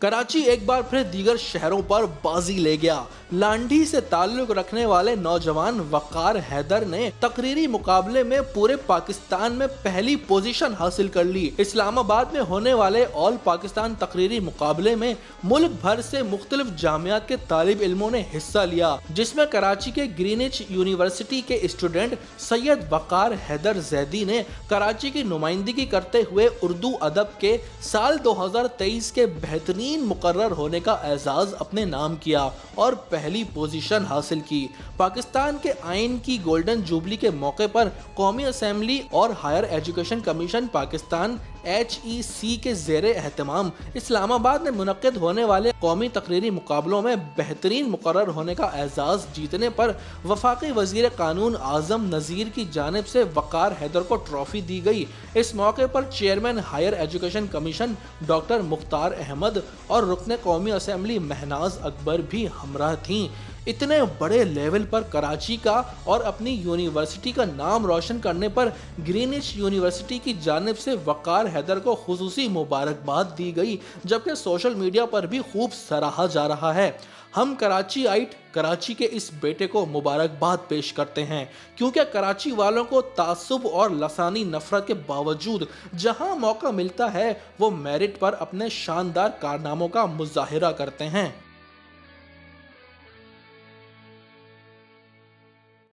कराची एक बार फिर दीगर शहरों पर बाजी ले गया। लांडी से ताल्लुक रखने वाले नौजवान वकार हैदर ने तकरीरी मुकाबले में पूरे पाकिस्तान में पहली पोजीशन हासिल कर ली। इस्लामाबाद में होने वाले ऑल पाकिस्तान तकरीरी मुकाबले में मुल्क भर से मुख्तलिफ जामियात के तालिब इल्मों ने हिस्सा लिया, जिसमें कराची के ग्रीनिच यूनिवर्सिटी के स्टूडेंट सैयद वकार हैदर जैदी ने कराची की नुमाइंदगी करते हुए उर्दू अदब के साल 2023 के बेहतरीन मुकर्रर होने का एजाज अपने नाम किया और पहली पोजीशन हासिल की। पाकिस्तान के आइन की गोल्डन जुबली के मौके पर कौमी असेंबली और higher education commission Pakistan HEC के ज़ेरे एहतमाम इस्लामाबाद में मुनक्किद होने वाले कौमी तकरीरी मुकाबलों में बेहतरीन मुकर्रर होने का एजाज़ जीतने पर वफाकी वज़ीर कानून आज़म नज़ीर की जानिब से वकार हैदर को ट्रॉफी दी गई। इस मौके पर chairman higher education commission doctor Mukhtar Ahmed और रुकने कौमी असेंबली महनाज अकबर भी हमराह थीं। इतने बड़े लेवल पर कराची का और अपनी यूनिवर्सिटी का नाम रोशन करने पर ग्रीनिच यूनिवर्सिटी की जानिब से वकार हैदर को खुसूसी मुबारकबाद दी गई, जबकि सोशल मीडिया पर भी खूब सराहा जा रहा है। हम कराची के इस बेटे को मुबारकबाद पेश करते हैं, क्योंकि कराची वालों को तासुब और लसानी नफरत के बावजूद जहां मौका मिलता है वो मेरिट पर अपने शानदार कारनामों का मुजाहिरा करते हैं।